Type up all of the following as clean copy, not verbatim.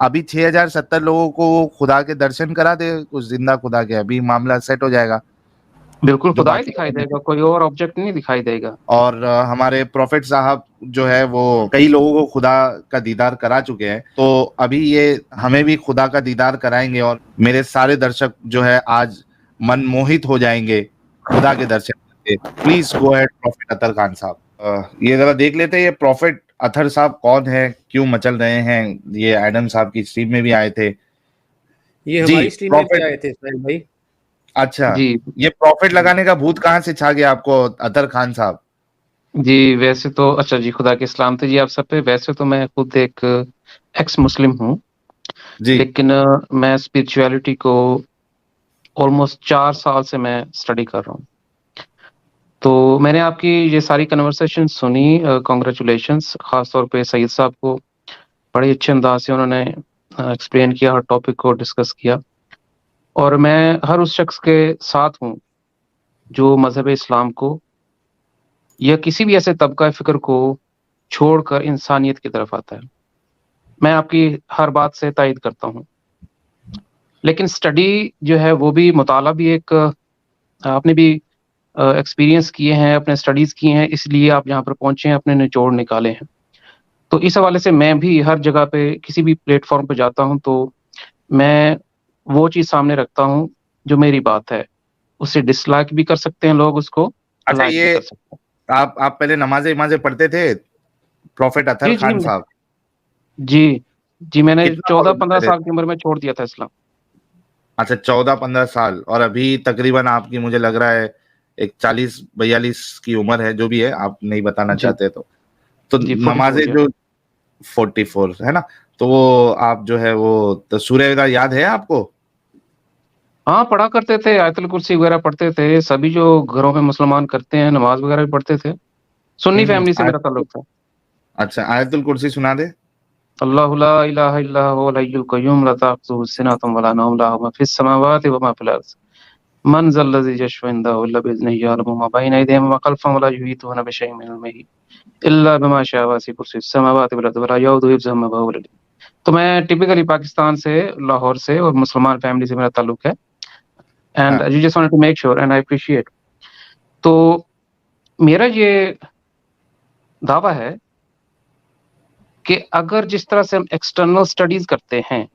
अभी 6070 लोगों को वो खुदा के दर्शन करा दे, उस जिंदा खुदा के, अभी मामला सेट हो जाएगा। बिल्कुल जो खुदा ही बाकी दिखाई देगा, कोई और ऑब्जेक्ट नहीं दिखाई देगा। और हमारे प्रॉफिट साहब जो है वो कई लोगों को खुदा का दीदार करा चुके हैं, तो अभी ये हमें भी खुदा का दीदार कराएंगे और मेरे सारे दर्शक जो है आज मनमोहित हो जाएंगे खुदा के दर्शन करके। प्लीज गो अहेड प्रॉफिट अतर खान साहब। ये जरा देख लेते हैं ये प्रॉफिट अतर साहब कौन है, क्यों मचल रहे हैं। ये एडम साहब की स्ट्रीम में भी आए थे। ये जी हमारी स्ट्रीम में भी प्रॉफिट, आए थे साहिल भाई। अच्छा जी ये प्रॉफिट लगाने का भूत कहाँ से छा गया आपको अतर खान साहब? जी, वैसे तो अच्छा जी, खुदा के सलाम थे जी आप सब पे। वैसे तो मैं खुद एक एक्स मुस्लिम हूँ, जी लेकिन मैं स्पिरिचुअलिटी को ऑलमोस्ट 4 साल से मैं स्टडी कर रहा हूँ। तो मैंने आपकी ये सारी कन्वर्सेशन सुनी, कांग्रेचुलेशंस खास तौर पे सईद साहब को, बड़े अच्छे अंदाज से उन्होंने एक्सप्लेन किया, हर टॉपिक को डिस्कस किया। और मैं हर उस शख्स के साथ हूँ जो मजहब इस्लाम को या किसी भी ऐसे तबका फिक्र को छोड़कर इंसानियत की तरफ आता है। मैं आपकी हर बात से तायद करता हूँ, लेकिन स्टडी जो है वो भी, मुताला भी एक आपने भी एक्सपीरियंस किए हैं, अपने स्टडीज किए हैं, इसलिए आप यहाँ पर पहुंचे हैं, अपने निचोड़ निकाले हैं। तो इस हवाले से मैं भी हर जगह पे किसी भी प्लेटफॉर्म पे जाता हूँ तो मैं वो चीज सामने रखता हूँ जो मेरी बात है। उसे डिसलाइक भी कर सकते हैं लोग, उसको अच्छा, लाइक भी ये कर सकते हैं। आप पहले नमाजें इमाजें पढ़ते थे प्रॉफिट अतर जी जी खान साहब? जी जी, मैंने कितना 14-15 पढ़ते थे? साल की उम्र में छोड़ दिया था इस्लाम। अच्छा 14-15 साल, और अभी तकरीबन आपकी मुझे लग रहा है एक 40-42 की उम्र है, जो भी है आप नहीं बताना जी चाहते तो जी, 44 नमाजें जी। जो 44 है ना, तो वो आप जो है वो तो सूर्य का याद है आपको? हाँ, पढ़ा करते थे, आयतुल कुर्सी वगैरह पढ़ते थे। सभी जो घरों में मुसलमान करते हैं, नमाज वगैरह भी पढ़ते थे। सुन्नी फैमिली से मेरा ताल्लुक था। अच्छा आयतुल कुर्सी सुना दे। अल्लाहु ला इलाहा इल्ला हुवल हय्युल क़य्यूम ला ताख़ुज़ुहु सिनतुन वला नौम लहु मा फ़िस समावाति व मा फ़िल अर्ज़ मन ज़ल्लज़ी यशफ़उ इंदहु इल्ला बिइज़्निही यअलमु मा बैना अयदीहिम व ख़ल्फ़हुम व ला युहीतूना बिशैइन मिन इल्मिही इल्ला बिमा शाअ वसिअ कुर्सियुहु समावाति वल अर्ज़ व ला यऊदुहु हिफ़्ज़ुहुमा व हुवल अली। तो मैं टिपिकली पाकिस्तान से, लाहौर से, और मुसलमान फैमिली से मेरा ताल्लुक है। एंड हाँ you just wanted to make sure and I appreciate. तो मेरा ये दावा है कि अगर जिस तरह से हम एक्सटर्नल स्टडीज करते हैं,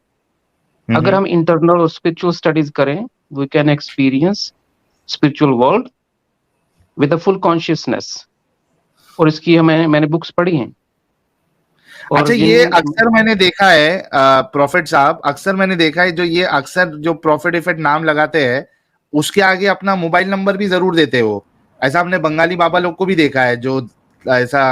अगर हम इंटरनल और स्पिरिचुअल स्टडीज करें, we can experience spiritual world with a full consciousness. और इसकी मैंने बुक्स पढ़ी हैं। और अच्छा, ये अक्सर मैंने देखा है प्रॉफिट साहब, अक्सर मैंने देखा है जो ये अक्सर जो प्रॉफिट इफेक्ट नाम लगाते हैं उसके आगे अपना मोबाइल नंबर भी जरूर देते हो। ऐसा हमने बंगाली बाबा लोग को भी देखा है, जो ऐसा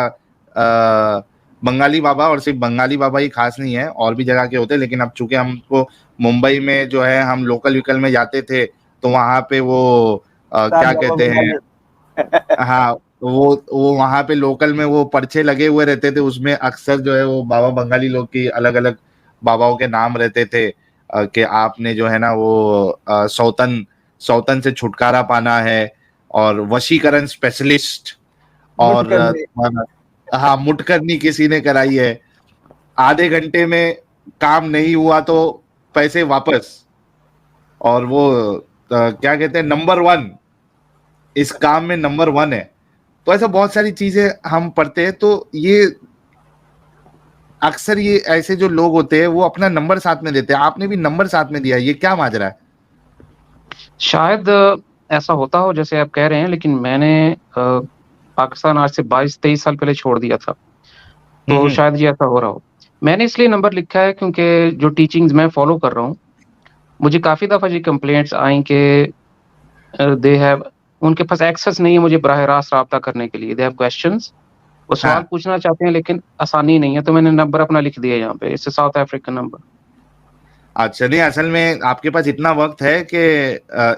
बंगाली बाबा, और सिर्फ बंगाली बाबा ही खास नहीं है, और भी जगह के होते हैं, लेकिन अब चूंकि हमको मुंबई में जो है हम लोकल व्हीकल में जाते थे तो वहां पे वो क्या कहते हैं, हाँ वो वहां पे लोकल में वो पर्चे लगे हुए रहते थे, उसमें अक्सर जो है वो बाबा बंगाली लोग की अलग अलग बाबाओं के नाम रहते थे कि आपने जो है ना वो सौतन सौतन से छुटकारा पाना है, और वशीकरण स्पेशलिस्ट, और हाँ मुटकरनी किसी ने कराई है, आधे घंटे में काम नहीं हुआ तो पैसे वापस, और वो क्या कहते हैं नंबर 1, इस काम में नंबर 1 है। तो ऐसा बहुत सारी चीजें हम पढ़ते हैं। तो ये अक्सर ये ऐसे जो लोग होते हैं वो अपना नंबर साथ में देते हैं, आपने भी नंबर साथ में दिया, ये क्या माजरा है? शायद ऐसा होता हो जैसे आप कह रहे हैं, लेकिन मैंने पाकिस्तान आज से 22-23 साल पहले छोड़ दिया था, तो शायद ये ऐसा हो रहा हो। मैंने इसलिए नंबर लिखा है क्योंकि जो टीचिंग्स मैं फॉलो कर रहा हूँ, मुझे काफी दफा ये कंप्लेंट्स आई कि दे हैव, उनके पास एक्सेस नहीं है मुझे बराह रास्त राब्ता करने के लिए। दे हैव क्वेश्चंस, वो सवाल हाँ। पूछना चाहते हैं लेकिन आसानी नहीं है, तो मैंने नंबर अपना लिख दिया यहाँ पे, इससे साउथ अफ्रीकन नंबर। अच्छा, नहीं असल में आपके पास इतना वक्त है कि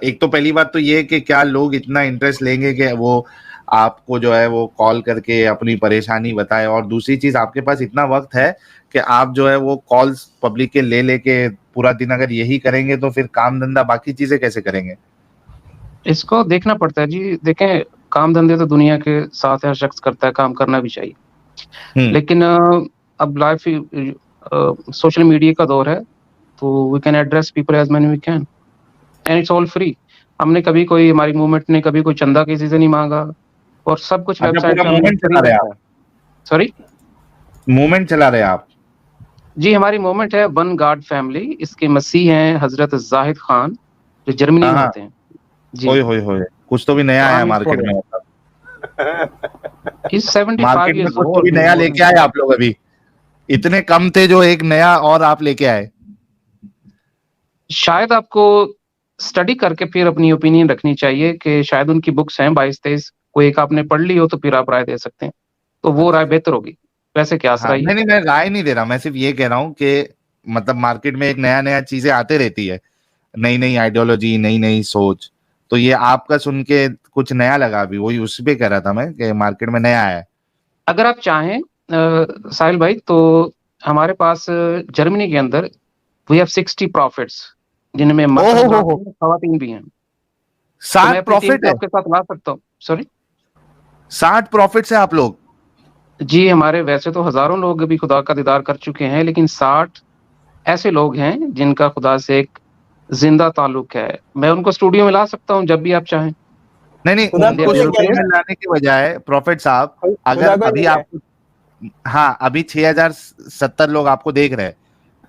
एक तो पहली बात तो ये कि क्या लोग इतना इंटरेस्ट लेंगे कि वो आपको जो है वो कॉल करके अपनी परेशानी बताए, और दूसरी चीज आपके पास इतना वक्त है कि आप जो है वो कॉल्स पब्लिक के ले लेके पूरा दिन अगर यही करेंगे तो फिर काम धंधा बाकी चीजें कैसे करेंगे? इसको देखना पड़ता है जी। देखें, काम धंधे तो दुनिया के साथ हर शख्स करता है, काम करना भी चाहिए, लेकिन अब लाइफ सोशल मीडिया का दौर है, तो we can address people as many we can, and it's all free. हमने कभी कोई, हमारी मूवमेंट ने कभी कोई चंदा किसी से नहीं मांगा, और सब कुछ अच्छा, वेबसाइट पूरा पे हमने मूवमेंट फ्री चला रहे हैं रखा आप? है। सॉरी मूवमेंट चला रहे हैं आप? जी, हमारी मूवमेंट है वन गॉड फैमिली। इसके मसीह हैं हजरत जाहिद खान, जो जर्मनी हाँ में हाँ, होते हैं जी। होए होए होए, कुछ तो भी नया तो आया I'm his मार्केट में, follower. मतलब He's 75 मार्केट में years कुछ तो old. भी नया लेके आए आप लोग। अभी इतने कम थे जो एक नया और आप लेके आए। शायद आपको स्टडी करके फिर अपनी ओपिनियन रखनी चाहिए, कि शायद उनकी बुक्स हैं 22-23, कोई एक आपने पढ़ ली हो तो फिर आप राय दे सकते हैं, तो वो राय बेहतर होगी। वैसे क्या हाँ, राय है? नहीं मैं राय नहीं दे रहा, मैं सिर्फ ये कह रहा हूँ कि मतलब मार्केट में एक नया नया चीजें आते रहती है, नई नई आइडियोलॉजी, नई नई सोच। तो ये आपका सुन के कुछ नया लगा, अभी वही उस पे कह रहा था मैं कि मार्केट में नया आया है। अगर आप चाहें साहिल भाई, तो हमारे पास जर्मनी के अंदर वी हैव 60 प्रॉफिट्स, जिनमें मर्द ओहो हजरात हो, हैं, खवातीन भी हैं। तो मैं 60 अपनी टीम प्रॉफिट को है? आपके साथ ला सकता हूँ। सॉरी 60 प्रॉफिट है आप लोग? जी, हमारे वैसे तो हजारों लोग अभी खुदा का दीदार कर चुके हैं, लेकिन 60 ऐसे लोग हैं जिनका खुदा से एक जिंदा ताल्लुक है। मैं उनको स्टूडियो में ला सकता हूँ जब भी आप चाहें। नहीं नहीं, खुदा They को उनको are लेके स्टूडियो Europeans. में लाने के बजाय प्रॉफिट साहब, खुदा अगर को अभी लेके आप, हाँ अभी 6070 लोग आपको देख रहे हैं,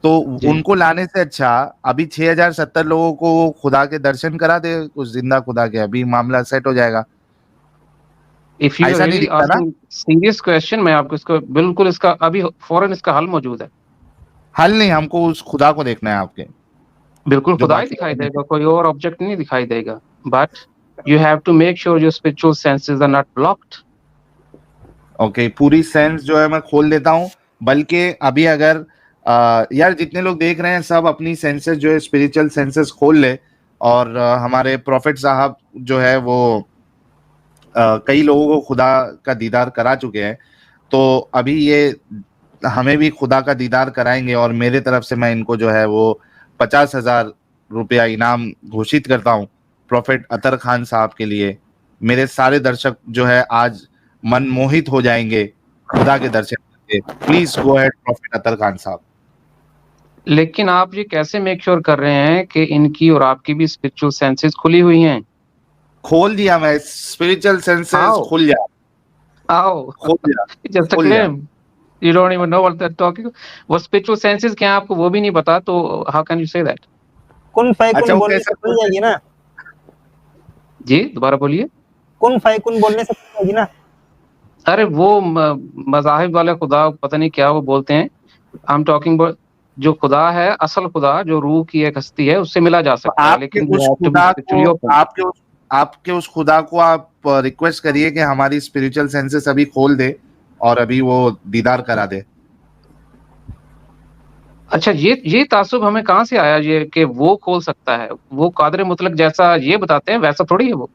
तो जी। उनको लाने से अच्छा अभी 6070 लोगों को खुदा के दर्शन करा दे, उस जिंदा खुदा के, अभी मामला सेट हो जाएगा। इफ यू ऐसा नहीं रियली दिखता ना? आस्किंग सीरियस क्वेश्चन, मैं आपको इसको बिल्कुल, इसका अभी फौरन इसका हल मौजूद है। हल नहीं, हमको उस खुदा को देखना है आपके, बिल्कुल जो खुदा ही बाकी दिखाई वाले नहीं देगा, देखते। कोई और ऑब्जेक्ट नहीं दिखाई देगा। But you have to make sure your spiritual senses are not blocked. Okay, पूरी सेंस जो है मैं खोल देता हूँ, बल्कि अभी अगर यार जितने लोग देख रहे हैं सब अपनी सेंसेस जो है, स्पिरिचुअल सेंसेस खोल ले। और हमारे प्रॉफिट साहब जो है वो कई लोगों को खुदा का दीदार करा चुके हैं, तो अभी ये हमें भी खुदा का दीदार कराएंगे। और मेरे तरफ से मैं इनको जो है वो 50,000 रुपया इनाम घोषित करता हूँ प्रॉफिट अतर खान साहब के लिए। मेरे सारे दर्शक जो है आज मन मोहित हो जाएंगे खुदा के दर्शन करके। प्लीज गो अहेड प्रॉफिट अतर खान साहब। लेकिन आप ये कैसे मेक श्योर कर रहे हैं कि इनकी और आपकी भी स्पिरिचुअल सेंसेस खुली हुई हैं? खोल दिया मैं, स्पिरिचुअल सेंसेस How? खुल जा, आओ खोल जा, जस्ट अ खुल जा। Claim, you don't even know what they are talking. वो स्पिरिचुअल सेंसेस क्या है आपको वो भी नहीं पता, तो how can you say that? कुन अच्छा, फैकुन वो बोलने कैसा से खुल जाएगी ना? जी दोबारा बोलिए। कुन फैकुन बोलने से खुल जाएगी ना? अरे वो मज़ाहिब वाले खुदा पता नहीं क्या वो बोलते हैं। आई एम टॉकिंग अबाउट जो खुदा है, असल खुदा जो रूह की एक हस्ती है, उससे मिला जा सकता है, आपके लेकिन उस you have to be खुदा spiritually को, open. आपके उस खुदा को आप रिक्वेस्ट करिए कि हमारी स्पिरिचुअल सेंसेस अभी खोल दे और अभी वो दीदार करा दे। अच्छा, ये तासुब हमें कहाँ से आया ये कि वो खोल सकता है? वो कादर मुतलक जैसा ये बताते हैं वैसा थोड़ी है वो।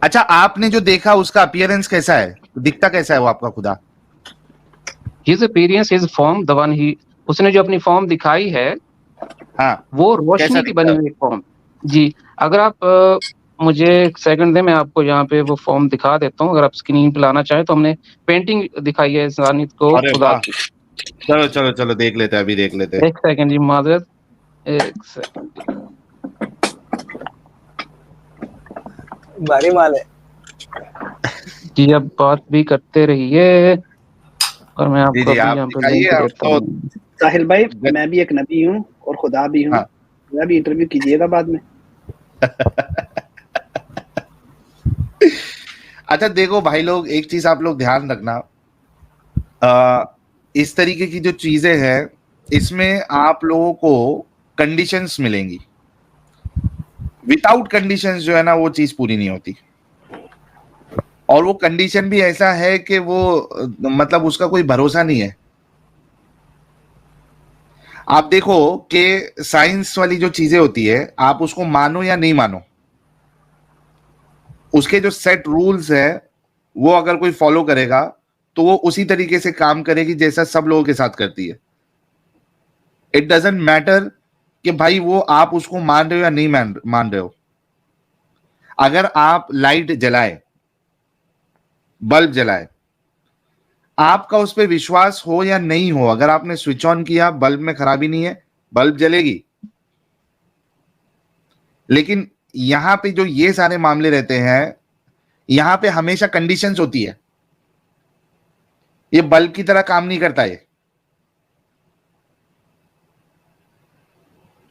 अच्छा, आपने जो देखा उसका अपीयरेंस कैसा है, दिखता कैसा है वो आपका खुदा? His appearance, his form, the one he, उसने जो अपनी फॉर्म दिखाई है, हाँ, वो कैसा रोशनी की दिखता बनी है? हुई एक फॉर्म। जी, अगर आप मुझे एक सेकंड दें, मैं आपको यहाँ पे वो फॉर्म दिखा देता हूँ। अगर आप स्क्रीन पे लाना चाहें तो हमने पेंटिंग दिखाई है इंसानियत को अरे खुदा वाह, की। चलो चलो चलो देख लेते हैं, अभी देख लेते हैं। एक सेकंड जी, माजरत, एक सेकंड। भारी माल है। जी, अब बात भी करते रहिए और मैं जी आपको जी, अभी आप यहाँ पे दिखाइए, लिंक आप देता तो हूँ। साहिल भाई, मैं भी एक नबी हूँ और खुदा भी हूँ। हाँ। मेरा भी इंटरव्यू कीजिएगा बाद में। अच्छा देखो भाई लोग, एक चीज आप लोग ध्यान रखना, इस तरीके की जो चीजें हैं इसमें आप लोगों को कंडीशंस मिलेंगी। विदाउट कंडीशंस जो है ना वो चीज पूरी नहीं होती। और वो कंडीशन भी ऐसा है कि वो मतलब उसका कोई भरोसा नहीं है। आप देखो कि साइंस वाली जो चीजें होती है, आप उसको मानो या नहीं मानो, उसके जो सेट रूल्स है वो अगर कोई फॉलो करेगा तो वो उसी तरीके से काम करेगी जैसा सब लोगों के साथ करती है। इट डजेंट मैटर कि भाई वो आप उसको मान रहे हो या नहीं मान रहे हो। अगर आप लाइट जलाए, बल्ब जलाए, आपका उस पर विश्वास हो या नहीं हो, अगर आपने स्विच ऑन किया, बल्ब में खराबी नहीं है, बल्ब जलेगी। लेकिन यहां पे जो ये सारे मामले रहते हैं, यहां पे हमेशा कंडीशंस होती है, ये बल्ब की तरह काम नहीं करता है।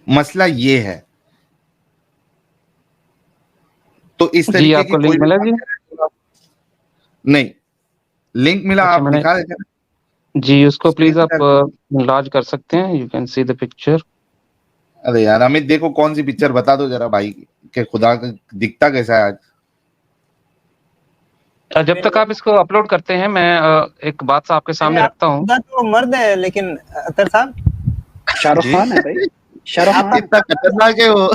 मसला ये है। तो इस जी तरीके की आपको कोई लिंक भी मिला जी? नहीं, लिंक मिला, अच्छा आप मैंने दिखा देते जी उसको प्लीज स्क्रीन आप पर। enlarge कर सकते हैं, you can see the picture. अरे यार अमित, देखो कौन सी पिक्चर बता दो जरा भाई, के खुदा का दिखता कैसा है आज। जब तक आप इसको अपलोड करते हैं, मैं एक बात आपके सामने रखता हूँ। खुदा तो मर्द है, लेकिन अख्तर साहब शाहरुख जी? खान है भाई, शाहरुख आप खान। इतना खतरनाक है वो।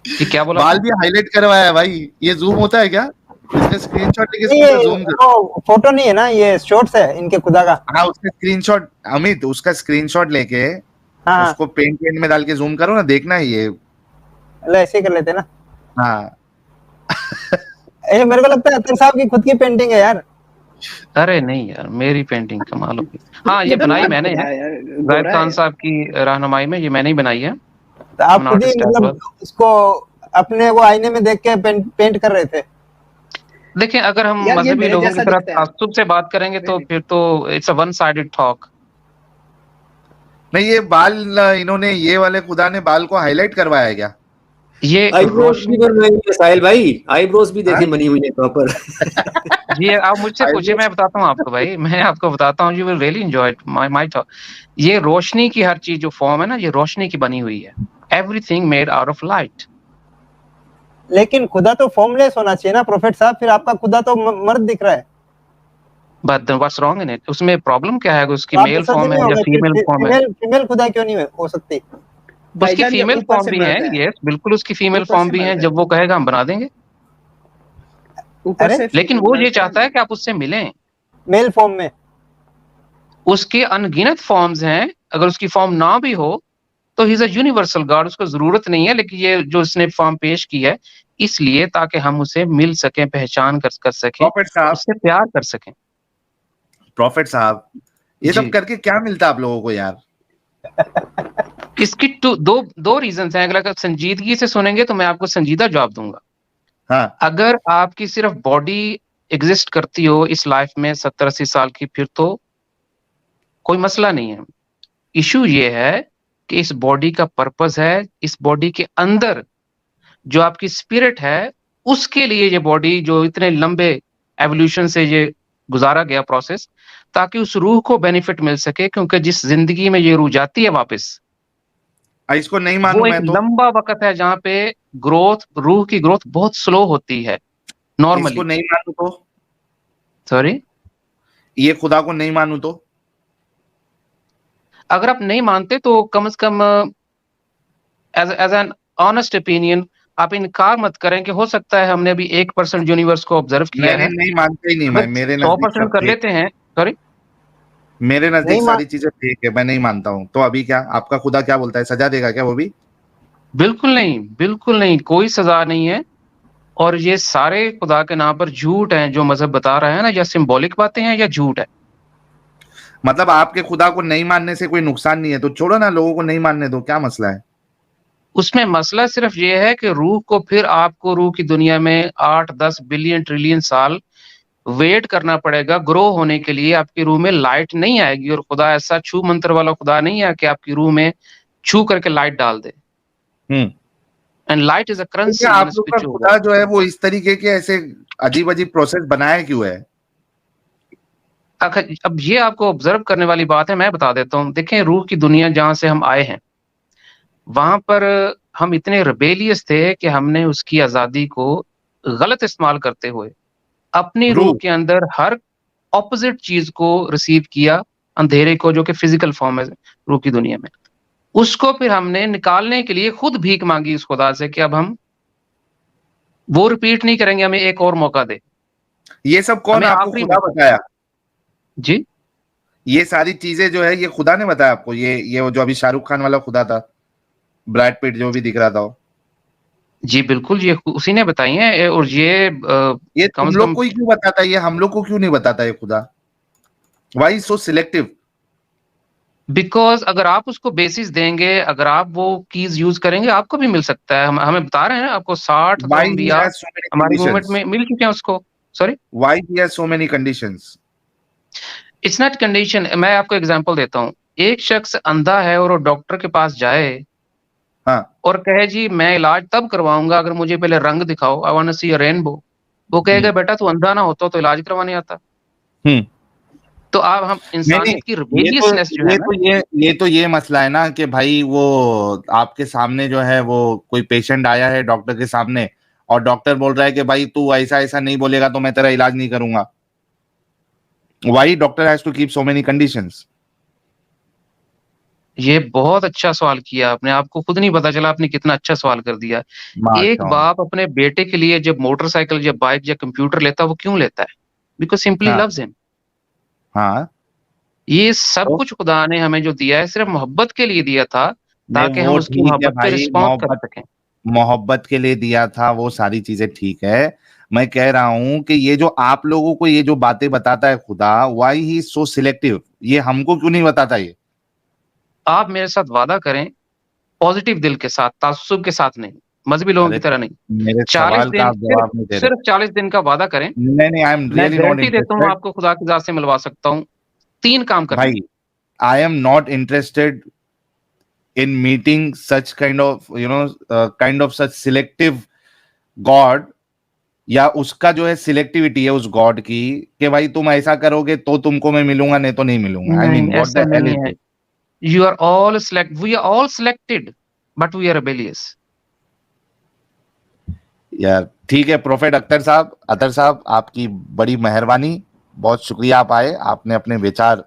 ये क्या बोला? बाल भी हाईलाइट करवाया है भाई। ये जूम होता है क्या? इसका स्क्रीनशॉट लेके ये इसको जूम करो। वो फोटो नहीं है ना, ये शॉर्ट्स है इनके खुदा का। हाँ, उसका स्क्रीनशॉट, अमित उसका स्क्रीनशॉट लेके हाँ उसको पेंट में डाल के जूम करो ना, देखना है ये। ले ऐसे ही कर लेते हैं ना। हाँ ये मेरे को लगता है अख्तर साहब की खुद की पेंटिंग है यार। अरे नहीं यार, मेरी पेंटिंग कमाल होगी। हाँ ये बनाई मैंने है, जाहिद खान साहब की रहनुमाई में ये मैंने ही बनाई है। तो आप I'm खुद ही not a मतलब stepper। उसको अपने वो आईने में देख के पेंट कर रहे थे। देखिए अगर हम यार ये मजहबी मेरे लोगों की जैसा तरफ दिखता है। तासुब से बात करेंगे तो फिर तो it's a one sided talk. नहीं, ये बाल इन्होंने, ये वाले खुदा ने बाल को हाईलाइट करवाया है क्या? ये आईब्रोज भी रोशनी बनवाई है साहिल भाई, आईब्रोज भी देखें हाँ? बनी हुई है प्रॉपर। जी आप मुझसे पूछिए, मैं बताता हूँ आपको भाई, मैं आपको बताता हूँ, you will really enjoy my talk. ये रोशनी की हर चीज जो फॉर्म है ना, ये रोशनी की बनी हुई है। Everything made out of light. लेकिन खुदा तो फॉर्मलेस होना चाहिए ना प्रोफेट साहब, फिर आपका खुदा तो मर्द दिख रहा है। But what's wrong in it? उसमें प्रॉब्लम क्या है? उसकी तो आप मेल तो सच फॉर्म नहीं है या होंगे, फीमेल फॉर्म है? फीमेल खुदा क्यों नहीं हो सकती? उसकी भाईजान ये फीमेल ऊपर फॉर्म से भी है, मर्द है, ये बिल्कुल उसकी फीमेल ऊपर फॉर्म से भी है, मर्द है, जब वो कहेगा हम बना देंगे। ऊपर अरे से लेकिन वो ये मर्द है। चाहता है कि आप उससे मिलें। मेल फॉर्म में उसके अनगिनत फॉर्म्स हैं, अगर उसकी फॉर्म ना भी हो तो he is a universal God, उसको जरूरत नहीं है। लेकिन ये जो उसने फॉर्म पेश की है इसलिए ताकि हम उसे मिल सकें, पहचान कर सकें, प्रॉफिट साहब, उससे प्यार कर सकें। प्रॉफिट साहब, ये जी सब करके क्या मिलता है आप लोगों को यार? इसकी दो रीजंस हैं। अगर संजीदगी से सुनेंगे तो मैं आपको संजीदा जवाब दूंगा। हाँ, अगर आपकी सिर्फ बॉडी एग्जिस्ट करती हो इस लाइफ में 70-80 साल की, फिर तो कोई मसला नहीं है। इशू ये है कि इस बॉडी का पर्पस है, इस बॉडी के अंदर जो आपकी स्पिरिट है, उसके लिए ये बॉडी जो इतने लंबे एवोल्यूशन से ये गुजारा गया प्रोसेस, ताकि उस रूह को बेनिफिट मिल सके। क्योंकि जिस जिंदगी में ये रूह जाती है वापस, इसको नहीं मानू वो एक मैं तो। लंबा वक्त है जहां पे रूह की ग्रोथ बहुत स्लो होती है इसको नॉर्मली। नहीं मानू तो, सॉरी, ये खुदा को नहीं मानू तो। अगर आप नहीं मानते तो कम से कम एज एन ऑनेस्ट ओपिनियन आप इनकार मत करें कि हो सकता है हमने अभी 1% यूनिवर्स को ऑब्जर्व किया नहीं है। नहीं, नहीं मानते ही नहीं मैं, मेरे नजदीक 100% सब कर ठीक, लेते हैं। सॉरी, मेरे नजदीक नहीं सारी चीजें ठीक है, मैं नहीं मानता हूँ। तो अभी क्या आपका खुदा क्या बोलता है? सजा देगा क्या वो भी? बिल्कुल नहीं, बिल्कुल नहीं, कोई सजा नहीं है। और ये सारे खुदा के नाम पर झूठ हैं जो मजहब बता रहा है ना, या सिंबॉलिक बातें हैं या झूठ है। मतलब आपके खुदा को नहीं मानने से कोई नुकसान नहीं है, तो छोड़ो ना, लोगों को नहीं मानने दो, क्या मसला है? उसमें मसला सिर्फ ये है कि रूह को, फिर आपको रूह की दुनिया में 8-10 बिलियन ट्रिलियन साल वेट करना पड़ेगा ग्रो होने के लिए। आपकी रूह में लाइट नहीं आएगी। और खुदा ऐसा छू मंत्र वाला खुदा नहीं है कि आपकी रूह में छू करके लाइट डाल दे। एंड लाइट इज अ तो करेंसी क्या इन आप लोग का स्पिरिचुअल खुदा जो है वो इस तरीके के ऐसे अजीब अजीब प्रोसेस बनाया क्यों है? वर्ल्ड। अब ये आपको ऑब्जर्व करने वाली बात है, मैं बता देता हूँ। देखें, रूह की दुनिया जहां से हम आए हैं, वहां पर हम इतने रिबेलियस थे कि हमने उसकी आजादी को गलत इस्तेमाल करते हुए अपनी रूह रूह, के अंदर हर ऑपोजिट चीज को रिसीव किया, अंधेरे को जो कि फिजिकल फॉर्म है रूह की दुनिया में। उसको फिर हमने निकालने के लिए खुद भीख मांगी उस खुदा से कि अब हम वो रिपीट नहीं करेंगे, हमें एक और मौका दे, ये सब कौन हमें आपको आखिरी खुदा मौका। बताया? जी ये सारी चीजें जो है ये खुदा ने बताया आपको? ये वो जो अभी शाहरुख खान वाला खुदा था, ब्रैड पिट जो भी दिख रहा था वो? जी बिल्कुल, ये उसी ने बताई है। और ये ये कम तुम से लोग कम को ही क्यों बताता है? ये हम लोग को क्यों नहीं बताता ये खुदा? Why so selective? बिकॉज अगर आप उसको बेसिस देंगे, अगर आप वो कीज यूज करेंगे, आपको भी मिल सकता है। हमें बता रहे हैं आपको 60 तो व्हाई हम ही भी हैज सो मेनी हमारी मूवमेंट कंडीशंस? में मिल चुके हैं उसको। Sorry, why he has so many conditions? It's not condition. मैं आपको एग्जांपल देता हूँ। एक शख्स अंधा है और वो डॉक्टर के पास जाए हाँ, और कहे जी मैं इलाज तब करवाऊंगा अगर मुझे पहले रंग दिखाओ, I want to see a rainbow. वो कहेगा बेटा तू अंधा ना होता तो इलाज करवाने आता। हम्म। तो आप हम नहीं नहीं, इंसानियत की रिबेलियसनेस जो है ना, ये मसला है ना कि भाई वो आपके सामने जो है वो कोई पेशेंट आया है डॉक्टर के सामने और डॉक्टर बोल रहा है कि भाई तू ऐसा ऐसा नहीं बोलेगा तो मैं तेरा इलाज नहीं करूंगा। Why doctor has to keep so many conditions? ये बहुत अच्छा सवाल किया आपने। आपको खुद नहीं पता चला आपने कितना अच्छा सवाल कर दिया। एक माशाल्लाह। बाप अपने बेटे के लिए जब मोटरसाइकिल या बाइक या कंप्यूटर लेता है, वो क्यों लेता है? बिकॉज सिंपली हाँ लव्स हिम। हाँ। ये सब तो कुछ खुदा ने हमें जो दिया है सिर्फ मोहब्बत के लिए दिया था, नहीं, ताकि वो हम उसकी ठीक है मोहब्बत पे भाई, रिस्पॉन्ड कर मोहब्बत सकें। मोहब्बत के लिए दिया था, वो सारी चीजें ठीक है। मैं कह रहा हूं कि ये जो आप लोगों को ये जो बातें बताता है खुदा, व्हाई ही सो सिलेक्टिव, ये हमको क्यों नहीं बताता ये? आप मेरे साथ वादा करें, पॉजिटिव दिल के साथ, ताज्जुब के साथ नहीं, मजहबी लोगों अरे की तरह नहीं। मेरे 40 सवाल का दिन, आप जवाब नहीं दे रहे। सिर्फ 40 दिन का वादा करें। नहीं नहीं, आई एम मैं रियली नॉट गारंटी देता हूँ इंटरेस्टेड आपको खुदा की ज़ात से मिलवा सकता हूँ। 3 काम करने हैं। भाई। I am not interested in meeting such kind of kind of such selective God, या उसका जो है सिलेक्टिविटी है उस गॉड की कि भाई तुम ऐसा करोगे तो तुमको मैं मिलूंगा, नहीं तो नहीं मिलूंगा। आई नहीं, मीन व्हाट ऐसा द हेल नहीं इज है। This? We are all selected, but we are rebellious. यार ठीक है प्रोफेट अतर साहब आपकी बड़ी मेहरबानी, बहुत शुक्रिया आप आए, आपने अपने विचार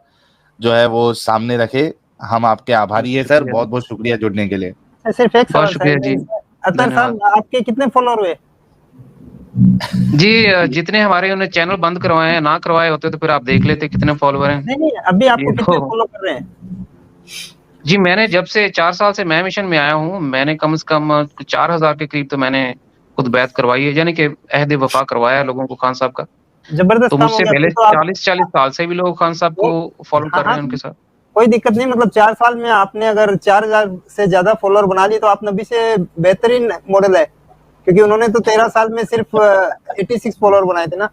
जो है वो सामने रखे। हम आपके आभारी है सर, शुक्रिया बहुत जी। बहुत शुक्रिया जुड़ने के लिए। सिर्फ एक बहुत सवाल शुक्रिया जी। सर, अतर धन्यवाद। साहब आपके कितने फॉलोअर हुए? जी जितने हमारे उन्हें चैनल बंद करवाए हैं, ना करवाए होते तो फिर आप देख लेते कितने फॉलोवर हैं। नहीं नहीं, अभी आपको ये कितने तो फॉलो कर रहे हैं? जी, मैंने जब से 4 साल से मैं मिशन में आया हूँ, मैंने कम से कम 4000 के करीब तो मैंने खुद बैत करवाई है, यानी कि अहद वफ़ा करवाया है लोगों को खान साहब का। जबरदस्त तो काम हो मुझसे गया पहले फिर तो आप। 40-40 साल से भी लोग खान साहब को फॉलो हाँ कर रहे हाँ, हैं उनके साथ। कोई दिक्कत नहीं। मतलब 4 साल में आपने अगर 4000 से ज्यादा फॉलोअर बना लिए तो आप नबी से बेहतरीन मॉडल है, क्योंकि उन्होंने तो 13 साल में सिर्फ 86 फॉलोअर बनाए थे ना।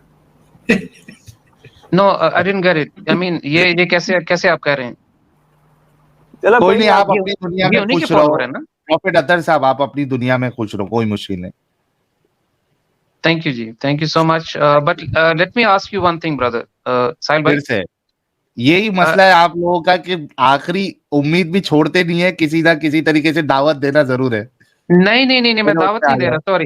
No I didn't get it. I mean ये कैसे आप कह रहे हैं? चलो कोई नहीं, आप ये अपनी दुनिया ये में उन्हीं के खुश रहो। फॉलोवर है ना? प्रॉफिट अतर साहब आप अपनी दुनिया में खुश रहो, कोई मुश्किल नहीं। Thank you ji, thank you so much. But let me ask you one thing brother Sahil भाई। फिर से यही मसला है आप लोगों का कि आखिरी उम्मीद भी छोड़ते नहीं है, किसी ना किसी तरीके से दावत देना जरूर है। नहीं, मैं फिर दावत उससे नहीं आ दे जाओ। रहा, सॉरी।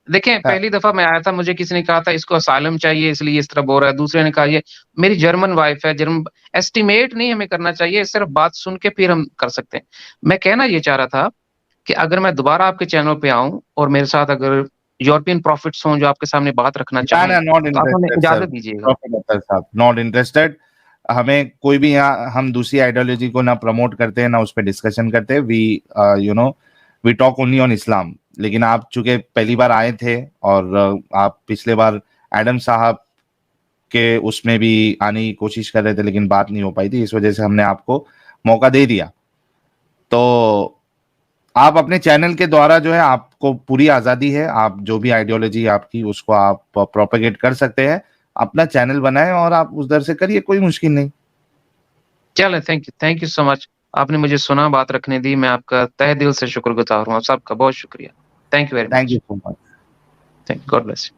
देखें, हाँ, पहली दफ़ा मैं आया था, मुझे किसी ने कहा था इसको असाइलम चाहिए इसलिए इस तरह बोल रहा है। दूसरे ने कहा ये मेरी जर्मन वाइफ है, जर्मन एस्टिमेट नहीं हमें करना चाहिए, सिर्फ बात सुन के फिर हम कर सकते हैं। मैं कहना ये चाह रहा था कि अगर मैं दोबारा आपके चैनल पे आऊँ और मेरे साथ अगर यूरोपियन प्रॉफिट्स हों जो आपके सामने बात रखना ना चाहें, ना, नॉट तो आप हमें इंटरेस्टेड सर। इजाज़त दीजिएगा। प्रॉफिट अतर साहब नॉट इंटरेस्टेड। हमें कोई भी यहाँ, हम दूसरी आइडियोलॉजी को ना प्रमोट करते हैं ना उस पर डिस्कशन करते हैं। We we talk only on Islam. लेकिन आप चूंकि पहली बार आए थे और आप पिछले बार एडम साहब के उसमें भी आने की कोशिश कर रहे थे लेकिन बात नहीं हो पाई थी, इस वजह से हमने आपको मौका दे दिया। तो आप अपने चैनल के द्वारा जो है आपको पूरी आजादी है, आप जो भी आइडियोलॉजी आपकी उसको आप प्रोपेगेट कर सकते हैं, अपना चैनल बनाएं और आप उस दर से करिए, कोई मुश्किल नहीं। चलें, थैंक यू सो मच। आपने मुझे सुना, बात रखने दी। मैं आपका तहे दिल से शुक्रगुज़ार हूँ। आप सबका बहुत शुक्रिया। Thank you very thank much. You so much. Thank God bless you.